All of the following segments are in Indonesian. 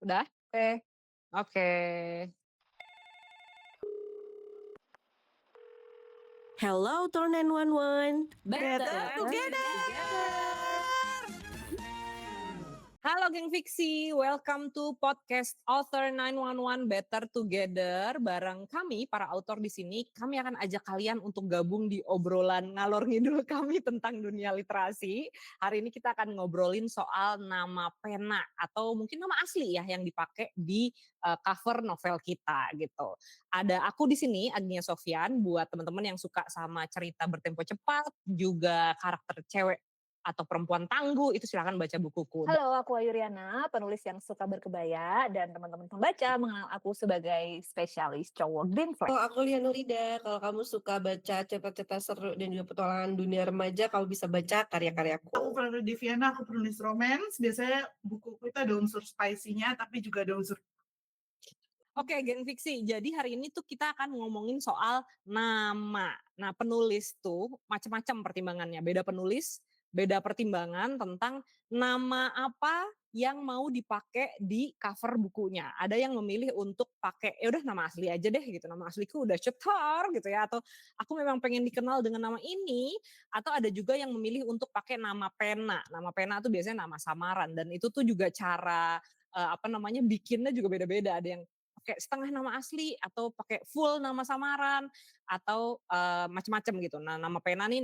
Udah? Oke. Oke. Hello, Tor 911. Better Halo geng fiksi, welcome to podcast Author 911 Better Together. Bareng kami, para author di sini, kami akan ajak kalian untuk gabung di obrolan ngalor ngidul kami tentang dunia literasi. Hari ini kita akan ngobrolin soal nama pena atau mungkin nama asli ya yang dipakai di cover novel kita gitu. Ada aku di sini, Agnia Sofyan, buat teman-teman yang suka sama cerita bertempo cepat, juga karakter cewek atau perempuan tangguh, itu silakan baca bukuku. Halo, aku Ayu Riana, penulis yang suka berkebaya, dan teman-teman pembaca mengenal aku sebagai spesialis cowok green flag. Oh, aku Lia Nurida. Kalau kamu suka baca cerita-cerita seru dan juga petualangan dunia remaja, kamu bisa baca karya-karyaku. Aku Fernanda Deviana, aku penulis romance. Biasanya buku itu ada unsur spicy-nya, tapi juga ada unsur. Oke, geng fiksi. Jadi hari ini tuh kita akan ngomongin soal nama. Nah, penulis tuh macam-macam pertimbangannya. Beda penulis, beda pertimbangan tentang nama apa yang mau dipakai di cover bukunya. Ada yang memilih untuk pakai, ya udah nama asli aja deh gitu. Nama asliku udah cetar gitu ya. Atau aku memang pengen dikenal dengan nama ini. Atau ada juga yang memilih untuk pakai nama pena. Nama pena tuh biasanya nama samaran. Dan itu tuh juga cara bikinnya juga beda-beda. Ada yang pakai setengah nama asli atau pakai full nama samaran atau macam-macam gitu. Nah, nama pena nih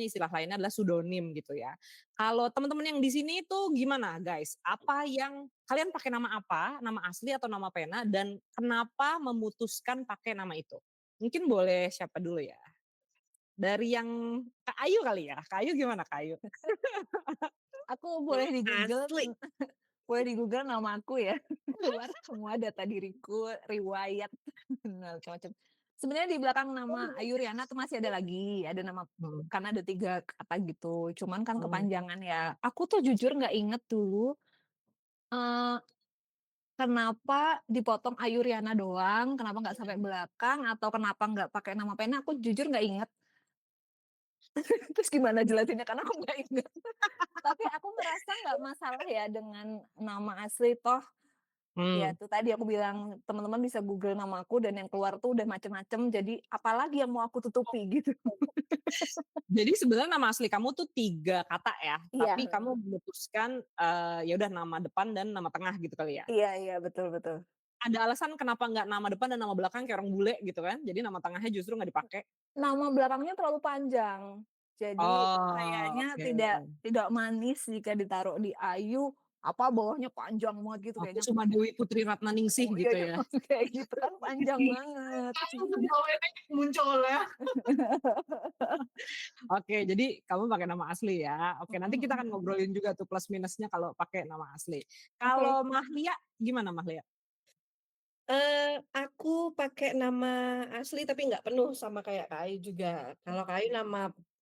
istilah lainnya adalah pseudonym gitu ya. Kalau teman-teman yang di sini tuh gimana guys? Apa yang kalian pakai nama apa? Nama asli atau nama pena dan kenapa memutuskan pakai nama itu? Mungkin boleh siapa dulu ya? Dari yang Kak Ayu kali ya. Kak Ayu gimana Kak Ayu? Aku boleh di Google, Asli. boleh di Google nama aku ya. Keluar semua data diriku, riwayat, macam-macam. Sebenarnya di belakang nama Ayu Riana tuh masih ada lagi, ada nama karena ada 3 kata gitu. Cuman kan kepanjangan ya. Aku tuh jujur nggak inget dulu kenapa dipotong Ayu Riana doang, kenapa nggak sampai belakang atau kenapa nggak pakai nama pena, aku jujur nggak inget. Terus gimana jelasinnya? Karena aku nggak inget. Tapi aku merasa nggak masalah ya dengan nama asli toh. Ya itu tadi aku bilang teman-teman bisa Google nama aku dan yang keluar tuh udah macem-macem. Jadi apalagi yang mau aku tutupi gitu. Jadi sebenarnya nama asli kamu tuh 3 kata ya, Iya. tapi kamu memutuskan ya udah nama depan dan nama tengah gitu kali ya. Iya betul. Ada alasan kenapa nggak nama depan dan nama belakang kayak orang bule gitu kan? Jadi nama tengahnya justru nggak dipakai. Nama belakangnya terlalu panjang. Jadi kayaknya Oke. tidak manis jika ditaruh di Ayu, apa bawahnya panjang banget gitu Aku kayaknya. cuma Dewi Putri Ratnaningsih gitu ya. Kayak gitu kan panjang banget. Muncul ya. Oke, jadi kamu pakai nama asli ya. Oke, nanti kita akan ngobrolin juga tuh plus minusnya kalau pakai nama asli. Kalau Mahlia gimana Mahlia? Aku pakai nama asli tapi nggak penuh sama kayak Kak Ayu juga. Kalau Kak Ayu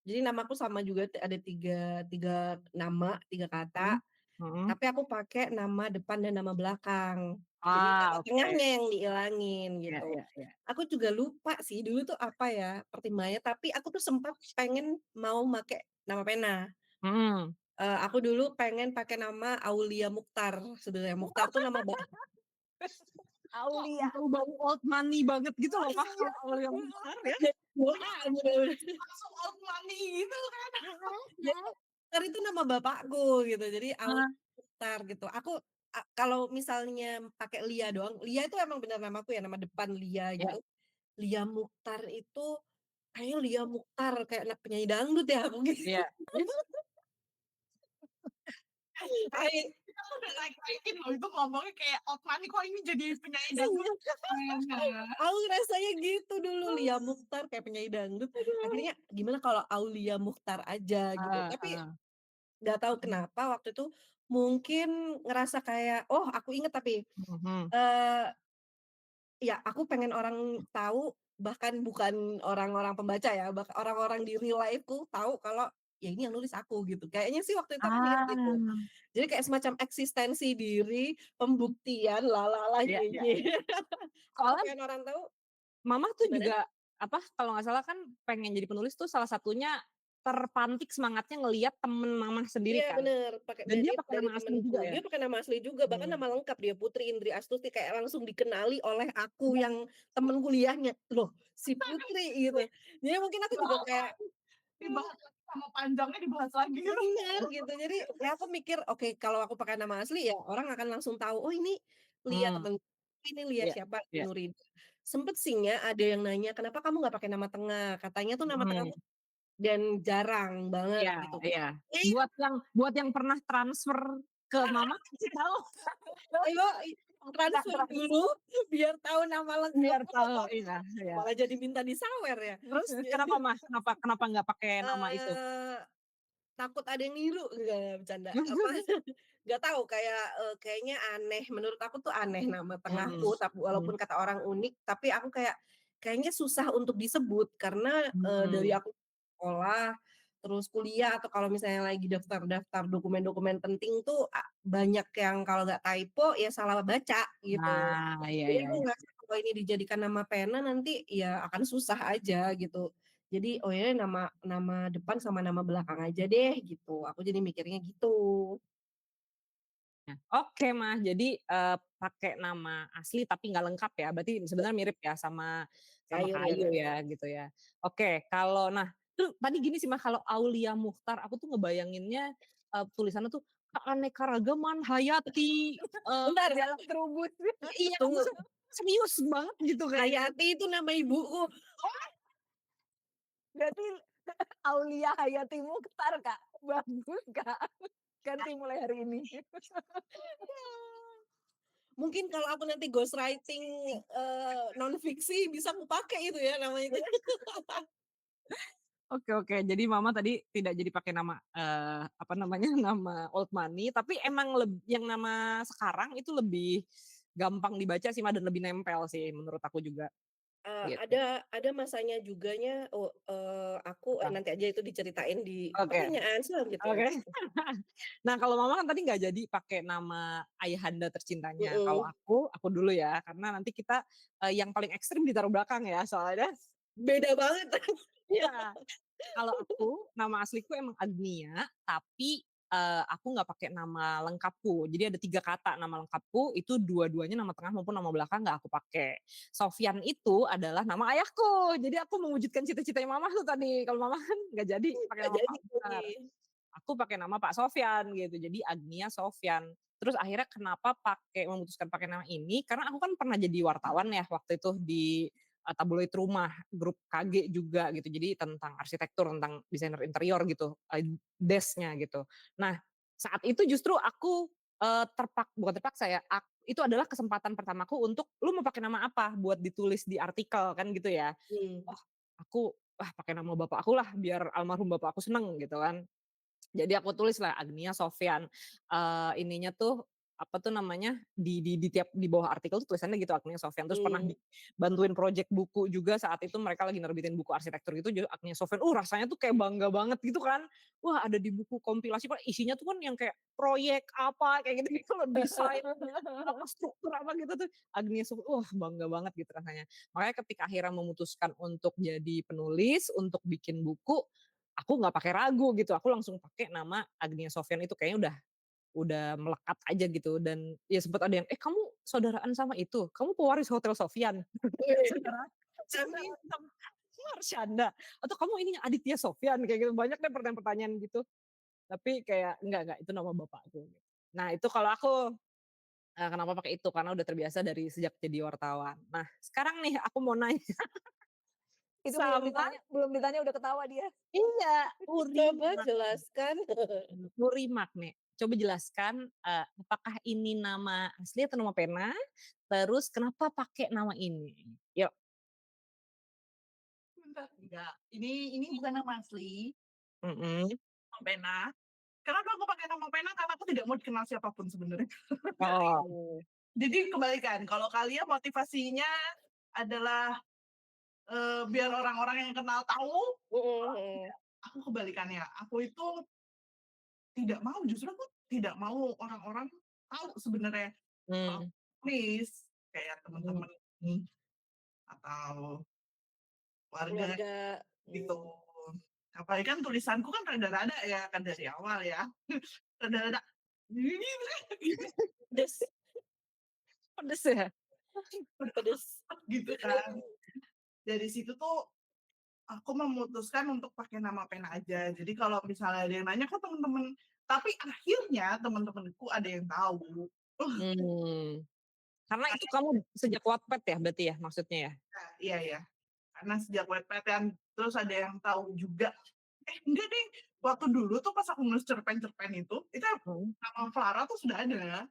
jadi namaku sama juga ada tiga nama, 3 kata. Tapi aku pakai nama depan dan nama belakang. Jadi nama tengahnya yang dihilangin gitu. Ya. Aku juga lupa sih dulu tuh apa ya pertimbangannya. Tapi aku tuh sempat pengen mau pakai nama pena. Aku dulu pengen pakai nama Aulia Mukhtar. Sebenarnya Mukhtar tuh nama Aulia. Bau old money banget gitu loh Pak. Aulia Mukhtar ya. Langsung old money gitu kan. Mukhtar itu nama bapakku gitu. Jadi Aulia Mukhtar gitu. Aku kalau misalnya pakai Lia doang, Lia itu emang benar namaku ya, nama depan Lia gitu. Lia Mukhtar itu kayaknya Lia Mukhtar kayak anak penyanyi dangdut ya aku gitu. Iya. Kita udah naikin loh, itu ngomongnya kayak old money, kok ini jadi penyanyi dangdut. Aku rasanya gitu dulu, Lia Mukhtar kayak penyanyi dangdut. Akhirnya gimana kalau Aulia Mukhtar aja gitu. Tapi nggak tahu kenapa waktu itu mungkin ngerasa kayak aku inget tapi ya aku pengen orang tahu, bahkan bukan orang-orang pembaca ya, bahkan orang-orang di real life-ku tahu kalau ya ini yang nulis aku gitu. Kayaknya sih waktu itu aku niat gitu. Jadi kayak semacam eksistensi diri, pembuktian Kalau pengen orang tahu. Mama tuh juga kalau nggak salah kan pengen jadi penulis tuh salah satunya terpantik semangatnya ngelihat temen Mama sendiri Iya kan? bener, pakai Dan dia pakai dari nama asli juga temenku. ya? Dia pakai nama asli juga, bahkan Mmm. nama lengkap dia, Putri Indri Astuti, kayak langsung dikenali oleh aku yang temen kuliahnya, "Loh, si Putri," gitu. Jadi mungkin aku juga kayak Dibahas lagi sama panjangnya dibahas lagi. bener gitu. Jadi ya aku mikir, oke kalau aku pakai nama asli ya orang akan langsung tahu, "Oh ini Lia Mmm, temen ini Lia iya siapa? iya. Nurida." Sempet sih ada yang nanya, "Kenapa kamu nggak pakai nama tengah?" Katanya tuh nama Mhm, tengahku dan jarang banget iya gitu. iya. Eh, Buat yang pernah transfer ke Mama kasih tahu. ayo Nah, transfer dulu biar tahu nama biar lengkapku, tahu, iya iya. malah jadi minta disawer ya. Terus Jadi, kenapa, Mas? Kenapa nggak pakai nama itu? eee takut ada yang niru, enggak bercanda, apa, nggak tahu kayak, kayaknya aneh, menurut aku tuh aneh nama Mhm, tengahku, mhm, walaupun kata orang unik, tapi aku kayak, kayaknya susah untuk disebut karena, dari mhm. aku sekolah, terus kuliah, atau kalau misalnya lagi daftar-daftar dokumen-dokumen penting tuh, banyak yang kalau nggak typo ya salah baca gitu. Nah, iya Jadi iya aku iya. ngerasa kalau ini dijadikan nama pena nanti ya akan susah aja gitu. Jadi, oh ya nama nama depan sama nama belakang aja deh gitu, aku jadi mikirnya gitu. Nah, oke, Mas. Jadi, pakai nama asli tapi nggak lengkap ya? Berarti sebenarnya mirip ya sama sama Kayu Kak Ayu mirip. ya, gitu ya. Oke, kalau nah, tuh tadi gini sih, Mas, kalau Aulia Muchtar aku tuh ngebayanginnya, tulisannya tuh keanekaragaman hayati, Bentar, dalam Terubus. iya, aku tunggu, serius banget gitu kayaknya. Hayati itu nama ibuku. Berarti Aulia Hayati Muchtar, Kak. Bagus, Kak. Ganti mulai hari ini. Mungkin kalau aku nanti ghostwriting, non fiksi bisa aku pakai itu ya nama itu. Oke oke, jadi Mama tadi tidak jadi pakai nama, apa namanya, nama old money, tapi emang yang nama sekarang itu lebih gampang dibaca sih, Mas, dan lebih nempel sih menurut aku juga, gitu. Ada masanya juganya, aku Nah, nanti aja itu diceritain di oke pertanyaan selanjutnya. oke. Nah, kalau Mama kan tadi nggak jadi pakai nama ayahanda tercintanya. Kalau Mhm, aku dulu ya, karena nanti kita, yang paling ekstrim ditaruh belakang ya soalnya. beda banget. Iya. Kalau aku, nama asliku emang Agnia, tapi, aku nggak pakai nama lengkapku. Jadi ada 3 kata nama lengkapku, itu dua-duanya nama tengah maupun nama belakang nggak aku pakai. Sofyan itu adalah nama ayahku, jadi aku mewujudkan cita-citanya mama tuh tadi, kalau mama kan nggak jadi pakai Nggak nama Pak jadi. Muchtar. Aku pakai nama Pak Sofyan gitu, jadi Agnia Sofyan. Terus akhirnya kenapa memutuskan pakai nama ini, karena aku kan pernah jadi wartawan ya waktu itu di, tabloid Rumah, grup KG juga gitu. Jadi tentang arsitektur, tentang desainer interior gitu, desk-nya gitu. Nah, saat itu justru aku, bukan terpaksa ya, itu adalah kesempatan pertamaku untuk, "Lu mau pakai nama apa buat ditulis di artikel?" Kan gitu ya. Mmm. Oh, pakai nama bapak aku lah biar almarhum bapak aku seneng gitu kan. Jadi aku tulis lah Agnia Sofyan, ininya tuh, apa tuh namanya, di bawah artikel tuh tulisannya gitu Agnia Sofyan, terus pernah Mmm. bantuin project buku juga saat itu mereka lagi nerbitin buku arsitektur gitu jadi Agnia Sofyan, rasanya tuh kayak bangga banget gitu kan. Wah ada di buku kompilasi Pak, isinya tuh kan yang kayak proyek apa, kayak gitu-gitu loh, desain apa, struktur apa gitu tuh, Agnia Sofyan, bangga banget gitu rasanya. Makanya ketika akhirnya memutuskan untuk jadi penulis, untuk bikin buku, aku nggak pakai ragu gitu, aku langsung pakai nama Agnia Sofyan itu kayaknya udah melekat aja gitu dan ya sempet ada yang, kamu saudaraan sama itu? Kamu pewaris Hotel Sofyan?" Wih, Saudara amin. saudaraan sama Marsyanda? Atau kamu ininya Aditya Sofyan? Kayak gitu, banyak deh pertanyaan-pertanyaan gitu. Tapi kayak, enggak, itu nama bapakku gitu. Nah itu kalau aku, kenapa pakai itu, karena udah terbiasa dari sejak jadi wartawan. Nah sekarang nih aku mau nanya Itu sama belum ditanya udah ketawa dia. iya, Coba Urimak. jelaskan. Urimak nih, coba jelaskan, apakah ini nama asli atau nama pena? Terus kenapa pakai nama ini? Yuk. Bentar, enggak. Ini bukan nama asli, Mhm. nama pena. Kenapa aku pakai nama pena? Karena aku tidak mau dikenal siapapun sebenarnya. Oh, Oh. Jadi kebalikan, kalau kalian motivasinya adalah, biar orang-orang yang kenal tahu, Mhm, mhm. aku kebalikannya. Aku itu tidak mau, justru aku tidak mau orang-orang tahu sebenarnya kalau mmm, aku nulis, kayak mhm, teman-teman atau keluarga Keluarga, gitu. mmm. Apalagi kan tulisanku kan rada-rada ya kan dari awal ya. Rada-rada gitu Pedes Pedes ya? pedes. gitu kan. Dari situ tuh aku memutuskan untuk pakai nama pena aja. Jadi kalau misalnya ada yang nanya kok temen-temen, tapi akhirnya temen-temenku ada yang tahu. Mmm. Karena itu kamu sejak Wattpad ya berarti ya maksudnya ya? Iya ya. Karena sejak Wattpad kan terus ada yang tahu juga. Enggak deh, waktu dulu tuh pas aku nulis cerpen-cerpen itu Mhm. nama Clara tuh sudah ada.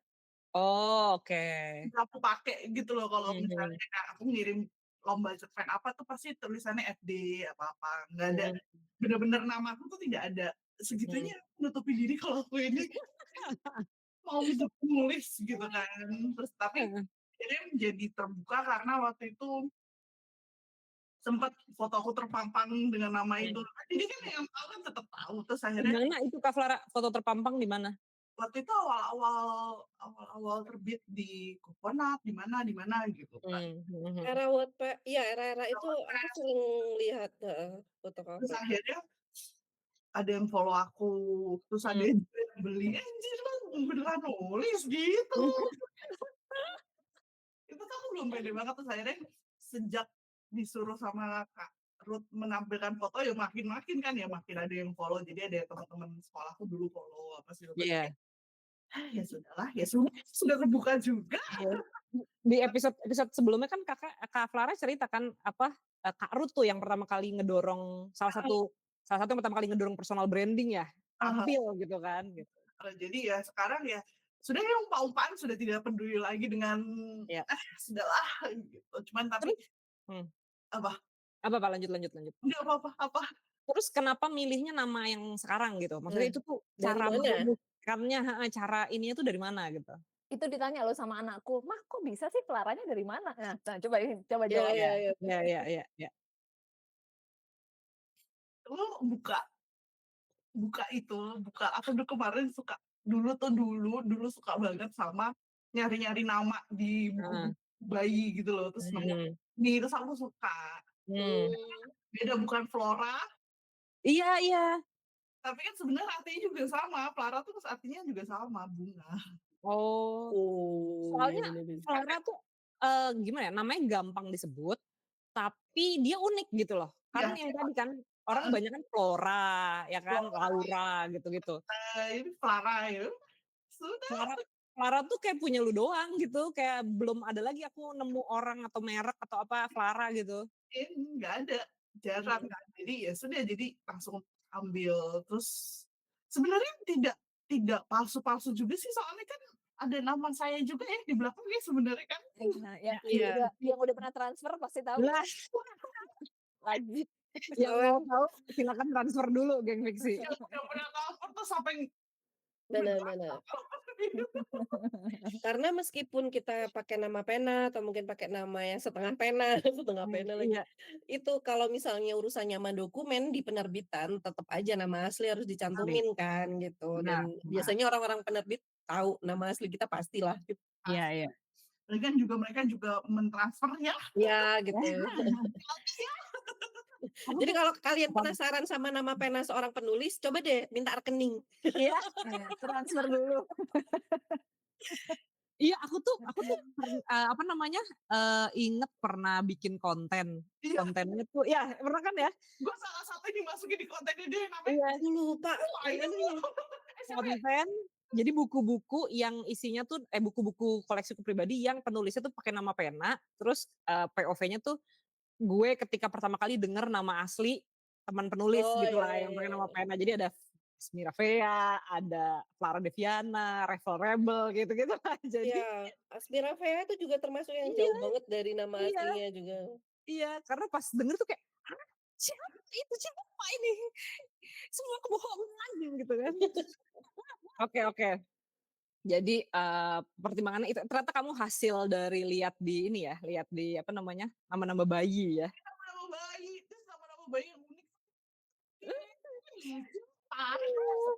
Oh, oke. Udah aku pakai gitu loh kalau misalnya Mhm. kayak aku ngirim lomba cerpen apa tuh pasti tulisannya FD apa-apa, nggak ada Mhm. bener-bener namaku tuh tidak ada. Mhm. Segitunya menutupi diri kalau aku ini mau nulis gitu kan. Terus tapi Heeh. akhirnya menjadi terbuka karena waktu itu sempat foto aku terpampang dengan nama itu. Mhm. Jadi kan yang tahu kan tetap tahu. Terus Di akhirnya mana itu Kak Flara foto terpampang di mana? waktu itu awal-awal terbit di Coconut, di mana gitu kan. Mhm mhm. Era Wattpad iya, era-era itu aku sering lihat, heeh, foto Terus cover. akhirnya ada yang follow aku, terus ada Mmm. yang juga yang beli, "Anjir Bang, beneran nulis?" gitu. Itu tuh aku belum pede banget, terus akhirnya sejak disuruh sama Kak Ruth menampilkan foto ya makin-makin kan ya, makin ada yang follow. Jadi ada teman-teman sekolahku dulu follow apa segala macam. Iya. Ya sudahlah, ya sudah terbuka juga. Iya. Di episode sebelumnya kan Kak Flara cerita kan apa, Kak Ruth tuh yang pertama kali ngedorong salah satu yang pertama kali ngedorong personal branding ya, Heeh, tampil gitu kan, gitu. jadi ya sekarang ya sudah ya umpah-umpahan sudah tidak peduli lagi dengan, Iya. sudahlah gitu. Cuman tapi Terus hmm, apa? apa Lanjut lanjut lanjut. Enggak apa-apa, apa? Terus kenapa milihnya nama yang sekarang gitu? Maksudnya Nah, itu tuh dari cara mana? merumuskannya heeh, cara ininya tuh dari mana gitu? Itu ditanya loh sama anakku, "Mah, kok bisa sih Claranya dari mana?" Nah, coba Iya jawab. iya Iya, iya. iya iya iya iya. Lu buka itu, aku tuh kemarin suka dulu suka banget sama nyari-nyari nama di Heeh. buku-buku bayi gitu loh, terus nemu Mhm. ini, terus aku suka. Mmm. Mmm, Beda bukan Flora, Iya iya. tapi kan sebenarnya artinya juga sama, Flora tuh artinya juga sama, bunga. Oh. oh, iya Soalnya bener bener. Flora tuh, gimana ya, namanya gampang disebut, tapi dia unik gitu loh. Kan Iya, yang tadi kan, orang heeh, kebanyakan Flora, ya kan, Flora, Laura gitu-gitu. ini Flora ya, sudah. Flora Flora tuh kayak punya lu doang gitu, kayak belum ada lagi aku nemu orang atau merek atau apa, Flora gitu. Nggak ada, jarang Mhm. kan. Jadi ya sudah, jadi langsung ambil. Terus sebenarnya tidak palsu-palsu juga sih, soalnya kan ada nama saya juga ya di belakangnya sebenarnya kan. Nah, Iya. yang udah pernah transfer pasti tahu Lah, lagi. yang mau Soalnya tahu silakan transfer dulu geng Fiksi. Yang udah pernah telepon tuh sampai bener bener. Karena meskipun kita pakai nama pena atau mungkin pakai nama yang setengah pena, setengah pena lagi, Iya, itu kalau misalnya urusannya sama dokumen di penerbitan tetap aja nama asli harus asli. dicantumin kan gitu, Benar dan benar. biasanya orang-orang penerbit tahu nama asli kita pastilah gitu. Iya iya. lagian juga mereka juga mentransfernya. Ya gitu. Aku Jadi tuh kalau kalian apa penasaran sama nama pena seorang penulis, coba deh minta rekening. iya. Transfer dulu. Iya, aku tuh apa namanya, inget pernah bikin konten. Iya, Kontennya tuh ya pernah kan ya? gue salah satu yang dimasukin di kontennya dia namanya, Iya, Aku lupa wah yang itu mananya. siapa ya? konten jadi buku-buku yang isinya tuh buku-buku koleksiku pribadi yang penulisnya tuh pakai nama pena, terus, POV-nya tuh gue ketika pertama kali denger nama asli teman penulis Oh ya gitulah ya yang ya pakai nama ya. pena. Jadi ada Asmira Fea, ada Clara Deviana, Revel Rebel gitu-gitu lah. Jadi Iya, Aspira Fea itu juga termasuk yang iya jauh banget dari nama iya. aslinya juga. Iya, karena pas denger tuh kayak, "Hah? Siapa itu? Siapa ini? Semua kebohongan," gitu kan. Oke oke. Jadi, pertimbangannya itu ternyata kamu hasil dari lihat di ini ya, lihat di apa namanya, nama-nama bayi ya? Nama bayi, terus nama-nama bayi yang unik. Parah.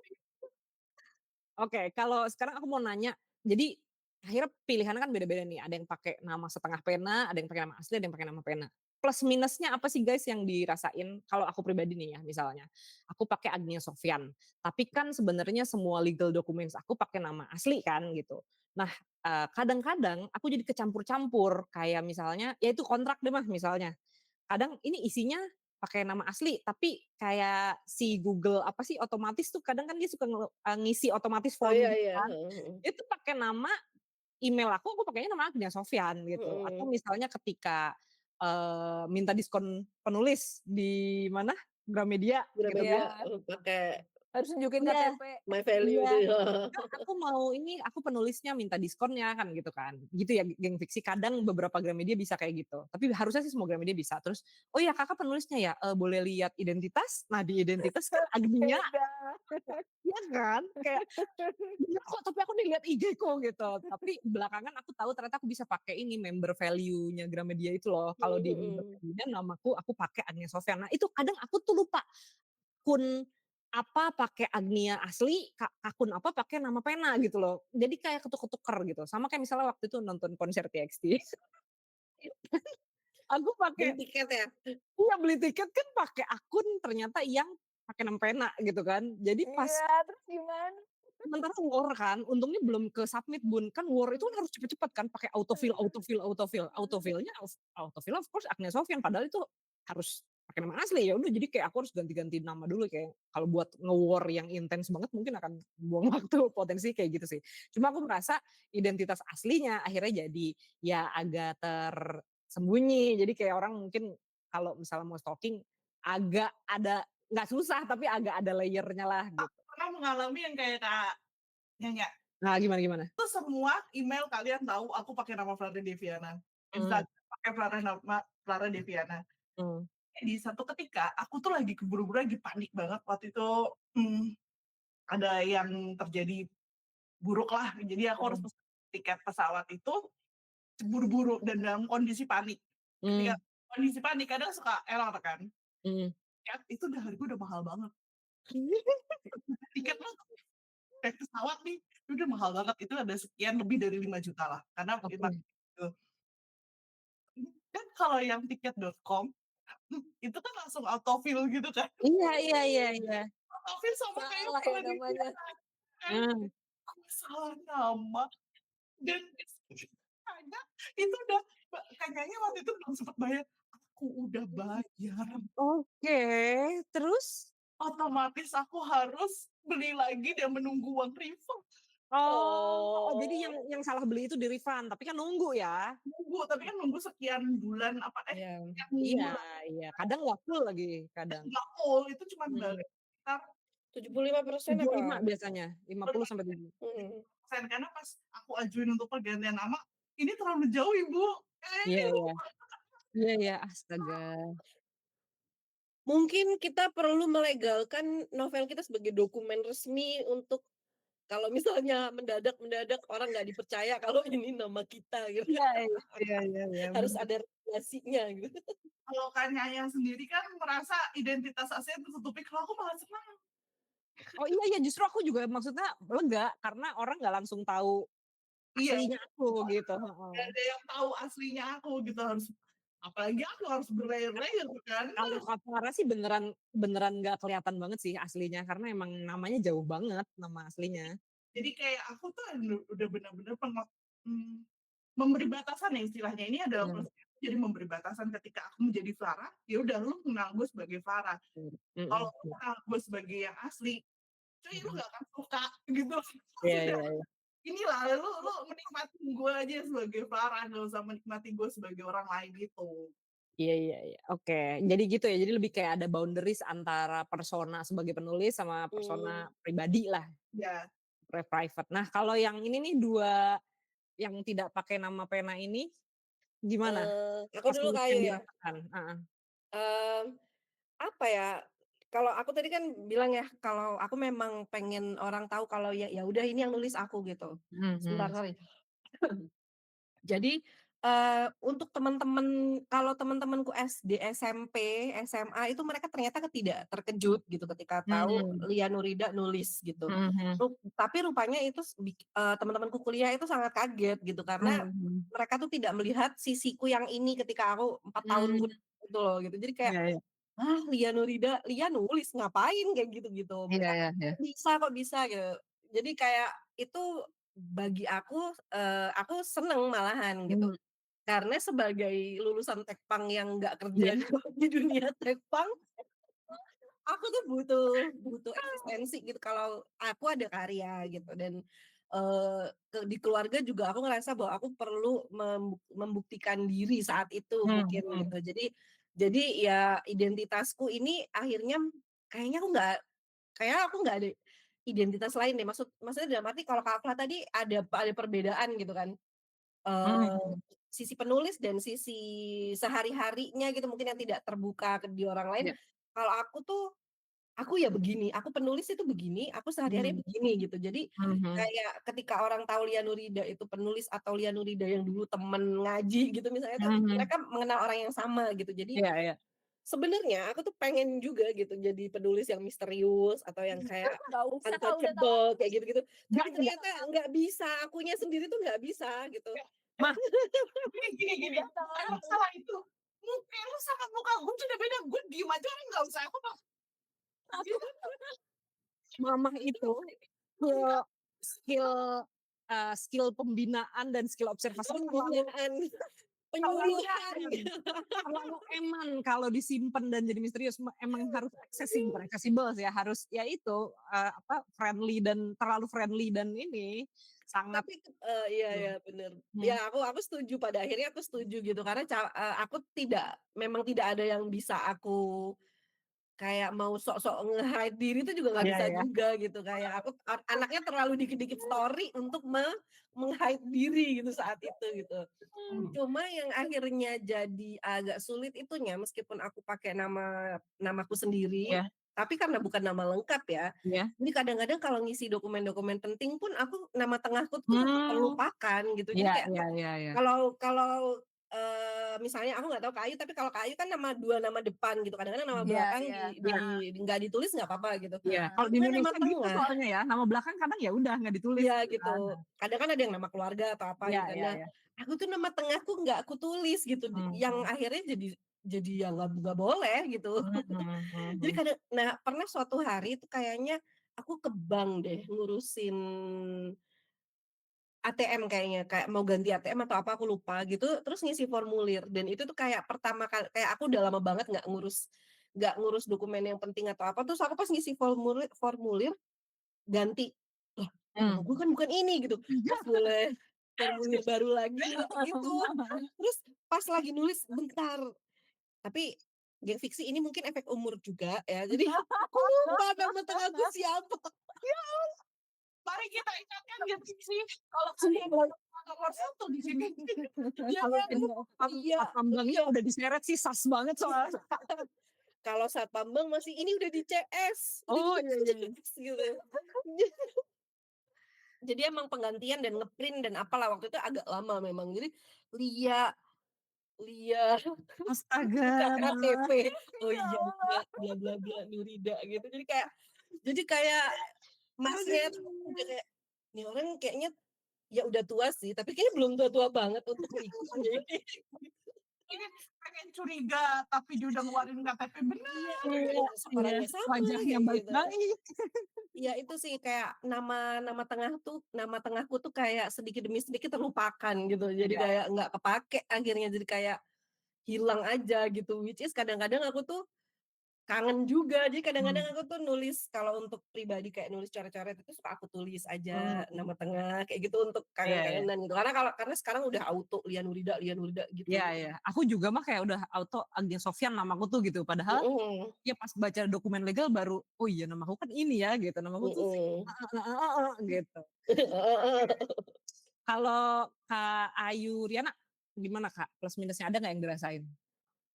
Oke, kalau sekarang aku mau nanya, jadi akhirnya pilihannya kan beda-beda nih, ada yang pakai nama setengah pena, ada yang pakai nama asli, ada yang pakai nama pena. plus minusnya apa sih guys yang dirasain? Kalau aku pribadi nih ya misalnya, aku pakai Agnia Sofyan, tapi kan sebenarnya semua legal documents aku pakai nama asli kan gitu. Nah, kadang-kadang aku jadi kecampur-campur kayak misalnya ya itu kontrak deh mah misalnya, kadang ini isinya pakai nama asli, tapi kayak si Google apa sih otomatis tuh kadang kan dia suka ngisi otomatis Oh, form iya gitu iya, kan, heeh heeh. itu pakai nama email aku pakainya nama Agnia Sofyan gitu. Atau Mhm. misalnya ketika, minta diskon penulis di mana, Gramedia gitu kan. Gramedia, Iya, pakai harus nunjukin Iya KTP. My Value iya, itu ya. "Kak, aku mau ini, aku penulisnya minta diskonnya," kan gitu kan. Gitu ya geng fiksi, kadang beberapa Gramedia bisa kayak gitu, tapi harusnya sih semua Gramedia bisa. Terus, "Oh ya Kakak penulisnya ya, boleh lihat identitas?" Nah di identitas kan Agnia, Beda. iya kan? Kayak, "Iya kok, tapi aku nih lihat IG-ku," gitu. Tapi belakangan aku tahu ternyata aku bisa pakai ini, member value-nya Gramedia itu loh. Kalau Mhm di member mhm. value-nya namaku, aku pakai Agnia Sofyan. Nah itu kadang aku tuh lupa, akun apa pakai Agnia asli, akun apa pakai nama pena gitu loh. Jadi kayak ketuker-tuker gitu. Sama kayak misalnya waktu itu nonton konser TXT. Aku Beli pakai, tiket ya? iya beli tiket kan pakai akun ternyata yang pakai nama pena gitu kan. Jadi pas Iya, terus gimana? sementara war kan, untungnya belum ke-submit Bun, kan war itu kan harus cepet-cepet kan pakai autofill autofill autofill, autofill-nya autofill of course Agnia Sofyan, padahal itu harus pakai nama asli, ya udah jadi kayak aku harus ganti-ganti nama dulu kayak kalau buat nge-war yang intens banget mungkin akan buang waktu, potensi kayak gitu sih. Cuma aku merasa identitas aslinya akhirnya jadi ya agak tersembunyi, jadi kayak orang mungkin kalau misalnya mau stalking agak ada nggak susah tapi agak ada layer-nya lah gitu. Pernah mengalami yang kayak Kak Nyanya, Nah gimana gimana? itu semua email kalian tahu aku pakai nama Flara Deviana, Mmm, Instagram pakai nama Flara Deviana. mmm, Di satu ketika aku tuh lagi keburu-buru, lagi panik banget waktu itu, mmm, ada yang terjadi buruk lah, jadi aku harus mhm, pesen tiket pesawat itu buru-buru dan dalam kondisi panik. Ketika mmm, kondisi panik kadang suka error kan, mhm. ya itu udah harga udah mahal banget. Tiket tuh naik pesawat nih, itu udah mahal banget, itu ada sekian lebih dari 5 juta lah, karena Oke. gitu. Kan kalau yang tiket.com, itu kan langsung autofill gitu kan, Iya iya iya iya. autofill sama kayak Salah ya namanya. Pradipyana kan, Heeh, aku salah nama dan Kayaknya itu udah kayaknya waktu itu belum sempet bayar, aku udah bayar, oke, terus? otomatis aku harus beli lagi dan menunggu uang refund. Oh, oh jadi Oh. yang salah beli itu di-refund, tapi kan nunggu ya? Nunggu, tapi kan nunggu sekian bulan Iya, sekian iya minggu lah, iya, kadang nggak full lagi, kadang. nggak full, itu cuman Mhm, balik sekitar 75%75 apa? biasanya, 50 sampai 70. Mhm. 50% karena pas aku ajuin untuk pergantian nama, ini terlalu jauh Ibu, Iya ini iya, iya iya, astaga. Mungkin kita perlu melegalkan novel kita sebagai dokumen resmi untuk kalau misalnya mendadak-mendadak orang nggak dipercaya kalau ini nama kita gitu. Iya iya iya iya iya, Harus bener. ada regulasinya gitu. kalau Kak Nyayang sendiri kan merasa identitas aslinya tertutupi, kalau aku malah senang. Oh iya iya, justru aku juga maksudnya lega, karena orang nggak langsung tahu Iya, aslinya aku gitu, heeh. nggak ada yang tahu aslinya aku gitu, harus apalagi aku harus berlayer-layer kan. Kalau Kavara sih beneran beneran nggak kelihatan banget sih aslinya, karena emang namanya jauh banget, nama aslinya. Jadi kayak aku tuh udah bener-bener memberi batasan ya istilahnya, ini adalah Mmm, proses jadi memberi batasan ketika aku menjadi Farah, ya udah lu kenal gue sebagai Farah. mhm Kalau mhm, lu kenal gue sebagai yang asli, cuy lu mhm. nggak akan suka gitu. Iya Sudah, iya iya. inilah lu menikmati gue aja sebagai Farah, nggak usah menikmati gue sebagai orang lain gitu. Iya iya iya, oke. Jadi gitu ya, jadi lebih kayak ada boundaries antara persona sebagai penulis sama persona Mmm, pribadi lah, Ya, private. Nah kalau yang ini nih 2 yang tidak pakai nama pena ini, gimana aku plus dulu minus yang kayu ya, dirasakan? Heeh. mmm, apa ya, kalau aku tadi kan bilang ya, kalau aku memang pengen orang tahu kalau ya udah ini yang nulis aku gitu. Mhm Sebentar mhm. sorry. Jadi, untuk teman-teman kalau teman-temanku SD, SMP, SMA itu mereka ternyata tidak terkejut gitu ketika tahu Mmm, Lia Nurida nulis gitu. mhm mhm. Tapi rupanya itu teman-temanku kuliah itu sangat kaget gitu karena Mhm mhm. mereka tuh tidak melihat sisiku yang ini ketika aku 4 tahun Mmm, gitu loh gitu. Jadi kayak, Iya iya. Lia Nurida, Lia nulis ngapain kayak gitu-gitu. Iya iya iya. Kok bisa gitu. Jadi kayak itu bagi aku seneng malahan gitu. Mmm. Karena sebagai lulusan Tekpang yang nggak kerja Iya. di dunia Tekpang, aku tuh butuh eksistensi gitu kalau aku ada karya gitu dan, di keluarga juga aku ngerasa bahwa aku perlu membuktikan diri saat itu mungkin gitu. Jadi ya identitasku ini akhirnya kayaknya aku nggak ada identitas lain deh, maksudnya dalam arti kalau Kak Afla tadi ada perbedaan gitu kan, Mhm eee, mhm. sisi penulis dan sisi sehari-harinya gitu mungkin yang tidak terbuka di orang lain. Iya. Kalau aku tuh, aku ya begini, aku penulis itu begini, aku sehari-hari Mmm. begini gitu. Jadi Mhm. kayak ketika orang tahu Lia Nurida itu penulis atau Lia Nurida yang dulu temen ngaji gitu misalnya tuh, Mhm. mereka mengenal orang yang sama gitu. Jadi Iya iya. sebenarnya aku tuh pengen juga gitu jadi penulis yang misterius atau yang kayak Nggak usah Kak, udah tahu untouchable kayak gitu-gitu. Tapi Enggak. ternyata nggak bisa, akunya sendiri tuh nggak bisa gitu. Mah, Gini, udah bukan tahu. masalah itu. Muka lu sama muka gue tuh udah beda. Gue diem aja orang nggak usah aku mah. mamah itu skill, skill pembinaan dan skill observasi terlalu Pembinaan, terlalu penyuluhan gitu. terlalu eman kalau disimpan dan jadi misterius. Emang harus bukan accessible sih ya, harus ya itu, friendly dan terlalu friendly dan ini sangat Tapi iya iya bener. mhm. Ya aku setuju pada akhirnya aku setuju gitu karena aku memang tidak ada yang bisa aku kayak mau sok-sok nge-hide diri itu juga nggak Iya bisa iya. juga gitu, kayak aku anaknya terlalu dikit-dikit story untuk meng-hide diri gitu saat itu gitu. Mmm. Cuma yang akhirnya jadi agak sulit itunya meskipun aku pakai namaku sendiri, Iya tapi karena bukan nama lengkap ya. iya. Jadi kadang-kadang kalau ngisi dokumen-dokumen penting pun aku nama tengahku tuh Mmm. terlupakan gitu. Jadi Iya kayak iya iya iya. kalau, misalnya aku nggak tahu Kak Ayu, tapi kalau Kak Ayu kan 2 nama depan gitu, kadang-kadang nama Iya belakang iya, di heeh, nggak ditulis nggak apa-apa gitu. Iya, kalau heeh. di Cuma nama Indonesia gitu tengah soalnya ya, nama belakang kadang ya udah nggak ditulis iya gitu gitu, kan. kadang kan ada yang nama keluarga atau apa Iya gitu kan. iya Nah, iya. aku tuh nama tengahku nggak aku tulis gitu, yang Mhm. akhirnya jadi ya nggak boleh gitu. Mhm mhm Jadi mhm. pernah suatu hari itu kayaknya aku ke bank deh ngurusin ATM kayaknya, kayak mau ganti ATM atau apa aku lupa gitu, terus ngisi formulir dan itu tuh kayak pertama kali kayak aku udah lama banget nggak ngurus dokumen yang penting atau apa, terus aku pas ngisi formulir formulir ganti, "Loh, nama Mmm. gue kan bukan ini," gitu. Pas boleh formulir baru lagi gitu. Terus pas lagi nulis, bentar, tapi geng fiksi ini mungkin efek umur juga ya, jadi aku lupa nama tengahku siapa. Mari kita ingatkan gitu sih. Kalau Sumpah kalian kalau nomor 1 di sini. Iya kalau kan? info Iya satpam banknya udah diseret sih sas banget soalnya. kalau Satpam Bank masih ini udah di CS, udah Oh, iya iya iya. di-CS gitu. Jadi emang penggantian dan nge-print dan apalah waktu itu agak lama memang. Jadi Lia Lia buka Astaga. KTP, oh Ya iya Allah. bla bla bla Nurida gitu. Jadi kayak Masnya tuh udah kayak, "Nih orang kayaknya ya udah tua sih, tapi kayaknya belum tua-tua banget untuk ikut deh." Ini pengen curiga tapi dia udah ngeluarin KTP Iya, bener. Iya masa iya, orangnya sama wajahnya kayak gitu. baik-baik. Iya itu sih kayak nama tengahku tuh kayak sedikit demi sedikit terlupakan gitu. Jadi Iya. kayak nggak kepake akhirnya, jadi kayak hilang aja gitu. Which is kadang-kadang aku tuh kangen juga. Jadi kadang-kadang Mmm. aku tuh nulis kalau untuk pribadi kayak nulis coret-coret itu suka aku tulis aja Mmm. nama tengah kayak gitu untuk Iya iya. kangen-kangenan gitu. Karena sekarang udah auto Lia Nurida Iya gitu. iya. Aku juga mah kayak udah auto Agnia Sofyan namaku tuh gitu. Padahal Mhm, ya pas baca dokumen legal baru, "Oh iya namaku kan ini ya," gitu. Namaku tuh si mhm. heeh heeh heeh, gitu. Kalau Kak Ayu Riana, gimana Kak, plus minusnya ada nggak yang dirasain?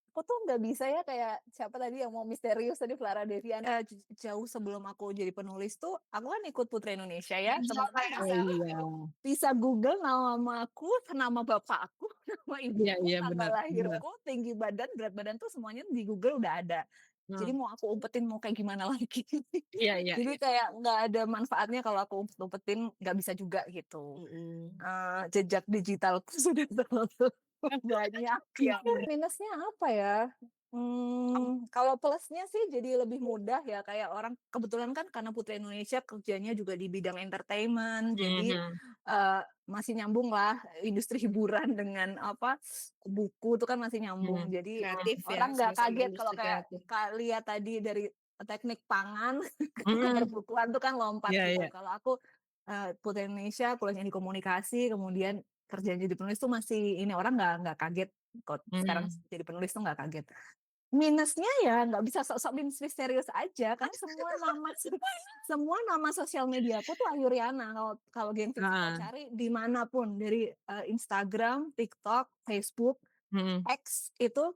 Aku tuh nggak bisa ya kayak siapa tadi yang mau misterius tadi Clara Deviana, jauh sebelum aku jadi penulis tuh, aku kan ikut Putri Indonesia ya, teman-teman Oh bisa iya. bisa Google nama aku, nama bapak aku, nama Iya ibuku, iya, tanggal bener bener. lahirku, tinggi badan, berat badan tuh semuanya di Google udah ada. Jadi Heeh. mau aku umpetin mau kayak gimana lagi. Iya iya Jadi iya. kayak nggak ada manfaatnya kalau aku umpet-umpetin, nggak bisa juga gitu. Mhm. Jejak digitalku sudah terlalu banyak. Iya iya. Minusnya apa ya? Kalau plusnya sih jadi lebih mudah ya, kayak orang kebetulan kan karena Putri Indonesia kerjanya juga di bidang entertainment, jadi, masih nyambung lah industri hiburan dengan buku itu kan masih nyambung. Jadi, Kreatif ya, orang nggak sama-sama kaget kalau industri kayak kreatif. lihat tadi dari teknik pangan ke Mhm. perbukuan tuh kan lompat Iya gitu. iya. Kalau aku, Putri Indonesia kuliahnya di komunikasi, kemudian kerjanya jadi penulis tuh masih ini, orang nggak kaget kok sekarang Mhm. jadi penulis tuh nggak kaget. Minusnya ya nggak bisa sok-sok misterius aja, karena semua nama sosial mediaku tuh Ayuriana. Kalau Gen V mau Heeh. cari di mana pun dari, Instagram, TikTok, Facebook, Mhm. X itu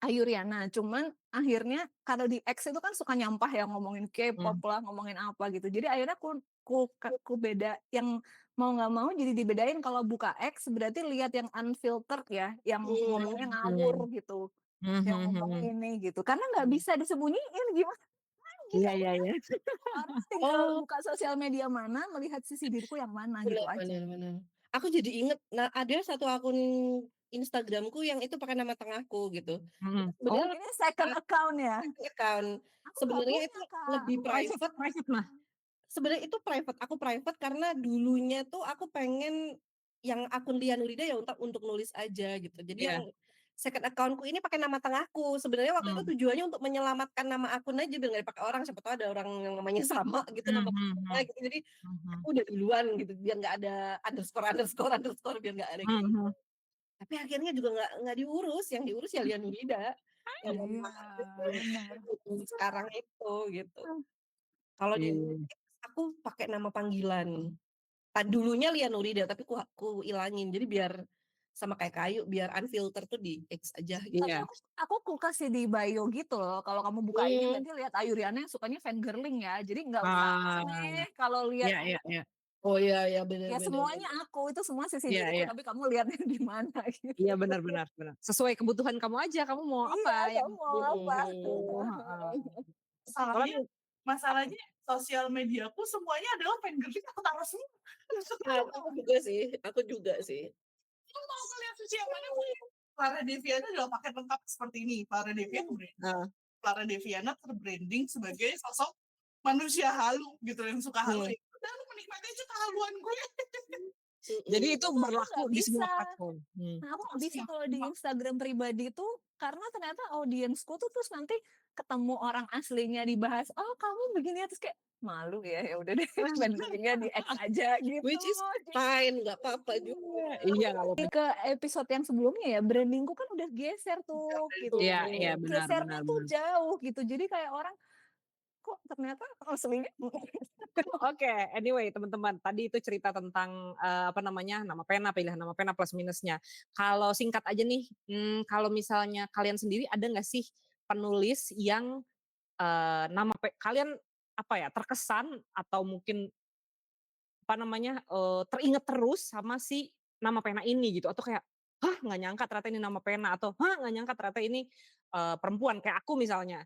Ayuriana. Cuman akhirnya kalau di X itu kan suka nyampah ya, ngomongin K-pop Mhm. lah, ngomongin apa gitu. Jadi akhirnya ku beda yang mau nggak mau jadi dibedain kalau buka X berarti lihat yang unfiltered ya, yang ngomongnya ngawur Mhm. gitu. Yang Mhm ngomong mhm. ini gitu, karena nggak bisa disembunyiin gimana lagi Iya ya iya udah, iya. orang tinggal Oh, buka sosial media mana, melihat sisi diriku yang mana gitu benar aja. benar benar. Aku jadi inget, nah ada satu akun Instagramku yang itu pakai nama tengahku gitu. Mhm. Oh Sebenarnya ini second account ya? second account. Aku nggak Sebenarnya itu punya Kak. lebih Private private. private mah. Sebenarnya itu private, aku private karena dulunya tuh aku pengen yang akun Lia Nurida ya untuk nulis aja gitu. Jadi yang Iya. second account-ku ini pakai nama tengahku. Sebenarnya waktu itu Mmm. tujuannya untuk menyelamatkan nama akun aja biar nggak dipakai orang, siapa tahu ada orang yang namanya sama gitu nama Mhm akunnya mhm. gitu. Jadi aku Mhm. udah duluan gitu biar nggak ada underscore biar nggak ada Mhm gitu. mhm. Tapi akhirnya juga nggak diurus, yang diurus ya Lia Nurida yang Iya, nama benar. sekarang itu gitu. Kalau di Iya. aku pakai nama panggilan. Dulunya Lia Nurida tapi ku ilangin jadi biar sama kayak Kayu biar unfilter tuh di X aja gitu. Tapi Iya. aku kasih di bio gitu loh, kalau kamu buka ini Mmm, nanti lihat Ayuriana yang sukanya fangirling ya, jadi nggak usah Ah. aneh kalau lihat Iya iya iya. oh iya bener ya bener semuanya bener. aku, itu semua sisi Iya diriku, iya. tapi kamu lihatnya di mana Iya gitu. benar benar benar. Sesuai kebutuhan kamu aja, kamu mau Iya, apa yang kamu mau apa? itu, heeh. Masalahnya Soalnya apa? masalahnya sosial mediaku semuanya adalah fangirling aku taruh semua. Nah, aku juga sih. Kamu mau ngeliat siapa namanya? Clara Deviana adalah paket lengkap seperti ini. Heeh. Clara Deviana terbranding sebagai sosok manusia halu gitu yang suka halu Hmm. ya. Udah lu menikmati aja kehaluan gue. Jadi Mhm. itu Aku berlaku nggak di bisa. semua platform. Nah, aku nggak bisa kalau di Instagram pribadi tuh, karena ternyata audiensku tuh terus nanti ketemu orang aslinya dibahas, "Oh, kamu begini ya," terus kayak, malu ya, ya udah deh bandinginnya di X aja gitu. Which is fine, nggak apa-apa juga. Iya kalau Jadi ke episode yang sebelumnya ya, branding-ku kan udah geser tuh gitu. iya iya benar benar Gesernya tuh benar. jauh gitu. Jadi kayak orang, kok ternyata aslinya Oke, anyway teman-teman, tadi itu cerita tentang, apa namanya, nama pena, pilihan nama pena plus minusnya. Kalau singkat aja nih, kalau misalnya kalian sendiri ada nggak sih penulis yang, nama kalian apa ya, terkesan atau mungkin apa namanya, teringat terus sama si nama pena ini gitu atau kayak, "Hah, nggak nyangka ternyata ini nama pena," atau, "Hah, nggak nyangka ternyata ini, perempuan." Kayak aku misalnya,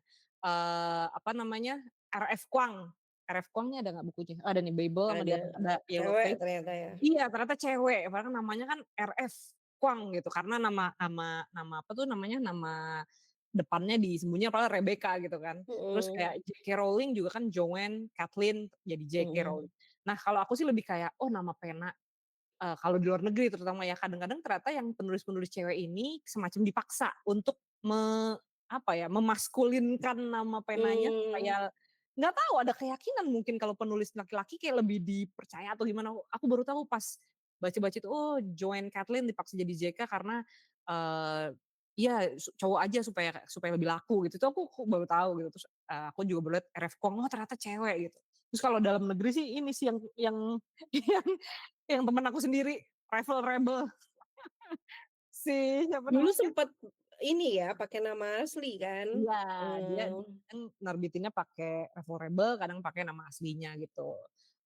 apa namanya, R.F. Kuang. R.F. Kuang nih ada nggak bukunya? Oh, ada nih Babel sama Ada dia ada Yellow cewek Face. ternyata ya. Iya, ternyata cewek, padahal kan namanya kan R.F. Kuang gitu, karena nama nama nama apa tuh namanya, nama depannya disembunyiin padahal Rebecca gitu kan. Terus Mhm, kayak J.K. Rowling juga kan Joanne Kathleen jadi J.K. mhm. Rowling. Nah, kalau aku sih lebih kayak, oh nama pena, kalau di luar negeri terutama ya, kadang-kadang ternyata yang penulis-penulis cewek ini semacam dipaksa untuk apa ya, memaskulinkan nama penanya Mmm, supaya nggak tahu ada keyakinan mungkin kalau penulis laki-laki kayak lebih dipercaya atau gimana, aku baru tahu pas baca-baca itu, oh Joanne Kathleen dipaksa jadi JK karena, iya cowok aja supaya supaya lebih laku gitu, itu aku baru tahu gitu, terus, aku juga baru lihat RF Kuang, oh ternyata cewek gitu. Terus kalau dalam negeri sih ini sih yang yang yang temen aku sendiri, Rival Rebel, si siapa dulu namanya. sempet ini ya, pakai nama asli kan? Iya, dia Mmm, kan nerbitinnya pakai Revo Rebel, kadang pakai nama aslinya gitu.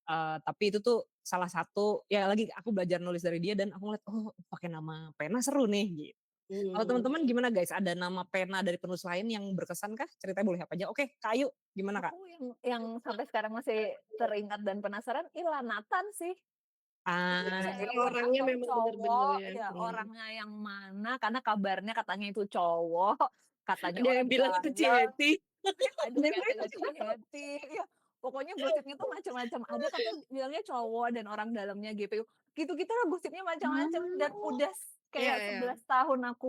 Tapi itu tuh salah satu ya lagi aku belajar nulis dari dia dan aku ngeliat, oh pakai nama pena seru nih gitu. Kalau mhm. teman-teman gimana guys, ada nama pena dari penulis lain yang berkesan kah? Ceritanya boleh apa aja? Oke, Kayu gimana Kak? aku yang sampai sekarang masih teringat dan penasaran Ilham Nathan sih. Itu Ah, Karena cewek orangnya atau memang bener-bener cowok, ya, ya orangnya yang mana, karena kabarnya katanya itu cowok, katanya Ada yang orang bilang itu dalam, Cihetty. ada yang bilang Cihetty, ya pokoknya gosipnya tuh macam-macam. Ada katanya bilangnya cowok dan orang dalamnya GPU. Gitu-gitu lah gosipnya macam-macam dan udah Iya, kayak iya. 11 tahun aku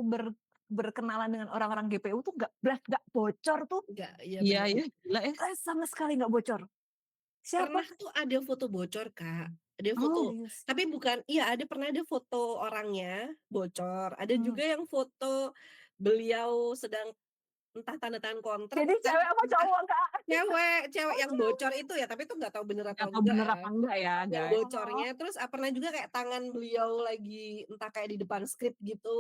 berkenalan dengan orang-orang GPU tuh nggak bocor tuh. Enggak, iya Iya benar. ya, gila ya. Sama sekali nggak bocor. Siapa? Pernah tuh ada foto bocor, Kak. Ada Oh, foto, Serius? tapi bukan, iya pernah ada foto orangnya bocor. Ada juga yang foto beliau sedang entah tanda tangan kontrak, Jadi cewek apa entah cowok, Kak? cewek yang bocor itu ya, tapi itu nggak tahu bener nggak atau tahu enggak bener ya. apa enggak ya, Yang guys. bocornya, terus pernah juga kayak tangan beliau lagi entah kayak di depan skrip gitu,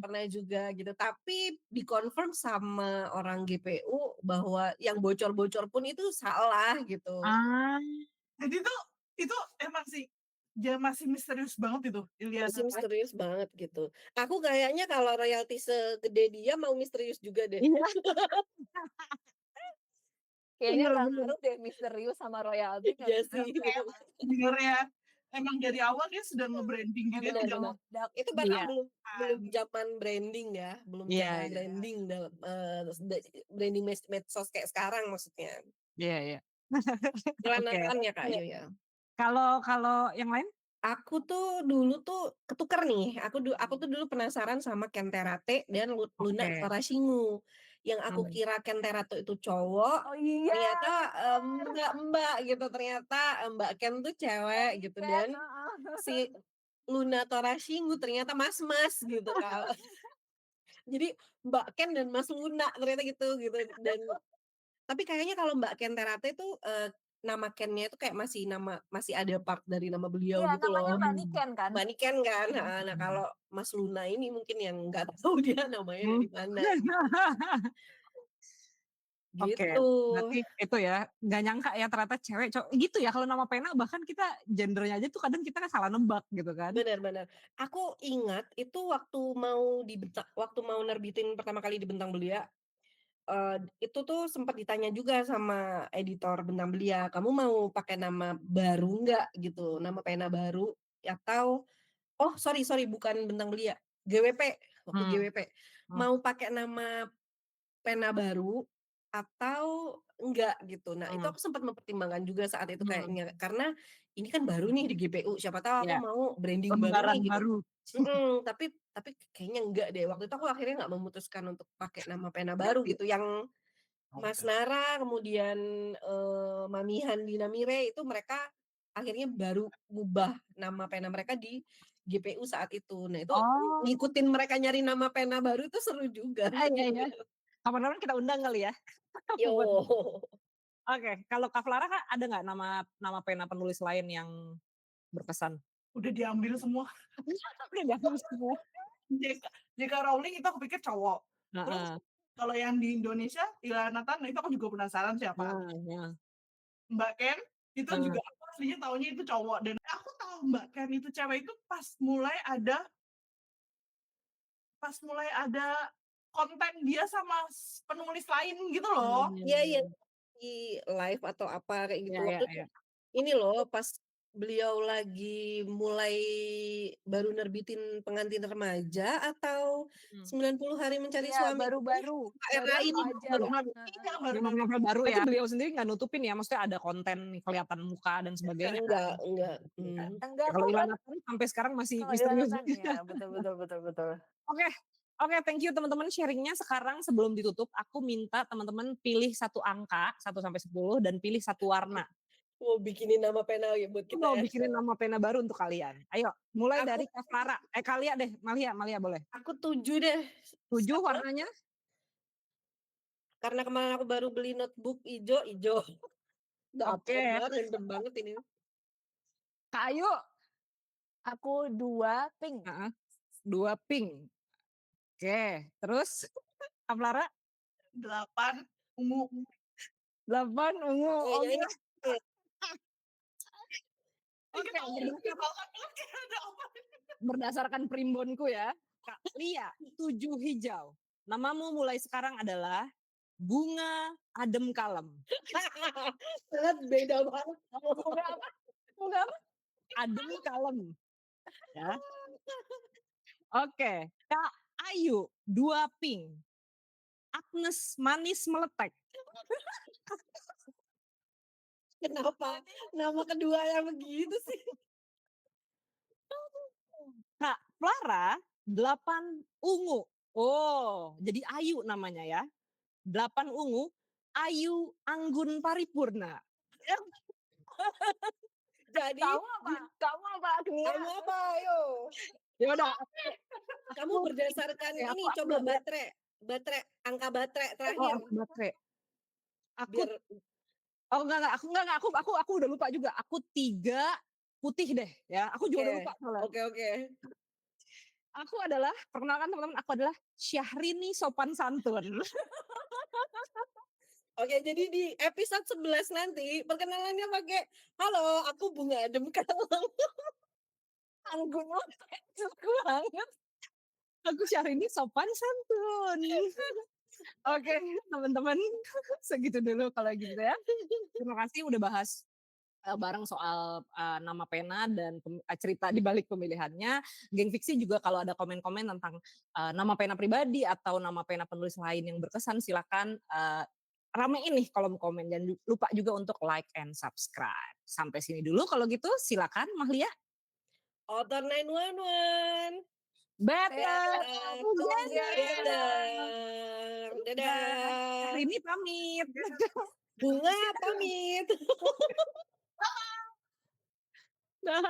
pernah juga gitu. Tapi dikonfirm sama orang GPU bahwa yang bocor-bocor pun itu salah gitu. Ah, Jadi tuh itu emang sih dia masih misterius banget itu Ilyana. Masih misterius banget gitu. Aku kayaknya kalau royalti segede dia mau misterius juga deh. iya. Kayaknya Bener, nggak bener. ngaruh deh misterius sama royalti nggak Iya ngaruh. sih. Sebenarnya emang dari awal dia sudah nge-branding gitu Benar, dia benar. Dak- Itu bahkan Iya. belum zaman branding ya, belum Iya, zaman iya. branding dalam branding medsos kayak sekarang maksudnya. Iya, iya. Oke. Kelanakan ya Kak Ayu ya. Kalau yang lain? Aku tuh dulu tuh ketuker nih. Aku tuh dulu penasaran sama Ken Terate dan Luna Oke. Sarashingu. Yang aku kira Ken Terate itu cowok, Oh iya. ternyata mbak gitu. Ternyata Mbak Ken tuh cewek gitu, dan si Luna Sarashingu ternyata mas-mas gitu Kak. Jadi Mbak Ken dan Mas Luna ternyata gitu. Dan tapi kayaknya kalau Mbak Ken Terate itu nama Ken-nya itu kayak masih ada part dari nama beliau Iya, gitu namanya loh. Mbak Niken kan. Mbak Niken kan. Nah, kalau Mas Luna ini mungkin yang nggak tahu dia namanya Hmm. dari mana. Oke, Gitu. berarti itu ya, nggak nyangka ya ternyata cewek cowok gitu ya, kalau nama pena bahkan kita gendernya aja tuh kadang kita salah nebak gitu kan. Benar-benar. Aku ingat itu waktu mau nerbitin pertama kali di Bentang Belia, itu tuh sempat ditanya juga sama editor Bentang Belia, kamu mau pakai nama baru nggak gitu, nama pena baru atau oh sorry bukan Bentang Belia, GWP, waktu GWP, mau pakai nama pena baru atau enggak gitu. Nah itu aku sempat mempertimbangkan juga saat itu kayaknya, karena ini kan baru nih di GPU, siapa tahu aku Ya, mau branding baru lembaran nih gitu. baru. Tapi kayaknya enggak deh, waktu itu aku akhirnya nggak memutuskan untuk pakai nama pena baru gitu. Yang Mas Nara kemudian Mami Handi Namire itu mereka akhirnya baru ngubah nama pena mereka di GPU saat itu. Nah itu Oh, ngikutin mereka nyari nama pena baru itu seru juga. iya, iya. Kapan-kapan kita undang kali ya. Yo. Oke, kalau Kak Flara Kak, ada nggak nama pena penulis lain yang berkesan? Udah diambil semua. Udah diambil semua. JK Rowling itu aku pikir cowok. Terus Heeh. kalau yang di Indonesia Ilyana Nathan itu aku juga penasaran siapa. Nah. Mbak Ken itu juga aku aslinya taunya itu cowok, dan aku tahu Mbak Ken itu cewek itu pas mulai ada konten dia sama penulis lain gitu loh. Iya, di live atau apa kayak gitu. Iya, Waktu itu iya. ini loh pas beliau lagi mulai baru nerbitin Pengantin Remaja atau 90 Hari Mencari Iya, Suami. baru Era ini aja. Novel baru ya. Berarti beliau sendiri nggak nutupin ya, maksudnya ada konten kelihatan muka dan sebagainya kan? enggak. Enggak Kalau kok kan. Ilana kan sampai sekarang masih Kalau misterius. Ilana ya, betul. Oke, oke, thank you teman-teman sharingnya. Sekarang sebelum ditutup, aku minta teman-teman pilih satu angka 1 sampai 10 dan pilih satu warna. Mau bikinin nama pena ya buat Aku kita mau ya. bikinin nama pena baru untuk kalian. Ayo, mulai Aku- dari Kak Flara. Kalia deh, Malia boleh. Aku 7 deh. 7 warnanya? Karena kemarin aku baru beli notebook ijo. Oke. Random banget ini. Kak Ayu? Aku 2 pink. 2 pink. Oke, terus Kak Flara? 8 ungu. 8 ungu. Oke. Ini Oke, Oke, ada apa? berdasarkan primbonku ya, Kak Lia, 7 hijau. Namamu mulai sekarang adalah Bunga Adem Kalem. sangat beda banget. Bunga apa? Adem Kalem. Ya. Oke, Kak Ayu, 2 pink. Agnes manis meletek. Kenapa nama keduanya begitu sih? Kak Clara 8 ungu. Oh, jadi Ayu namanya ya. 8 ungu, Ayu Anggun Paripurna. Jadi Kamu apa? Kamu apa, Agnia? kamu apa? Ayo. Ya udah, Kamu berdasarkan Oke, ini aku coba udah- baterai, angka baterai oh, terakhir. aku baterai. Aku Biar oh enggak, aku udah lupa juga. Aku 3 putih deh ya. Aku juga udah lupa soalnya. Oke. Aku adalah, perkenalkan teman-teman, aku adalah Syahrini sopan santun. Oke, jadi di episode 11 nanti perkenalannya pakai halo, aku Bunga Adem Kalem. Anggun meletek suka banget. Aku Syahrini sopan santun. Oke, teman-teman, segitu dulu kalau gitu ya. Terima kasih udah bahas bareng soal nama pena dan cerita di balik pemilihannya. Geng Fiksi juga kalau ada komen-komen tentang nama pena pribadi atau nama pena penulis lain yang berkesan, silakan ramein nih kolom komen, dan lupa juga untuk like and subscribe. Sampai sini dulu kalau gitu, silakan Mahlia. Author 911. Better Together. Dadah. Hari ini pamit. Bunga pamit. Dah.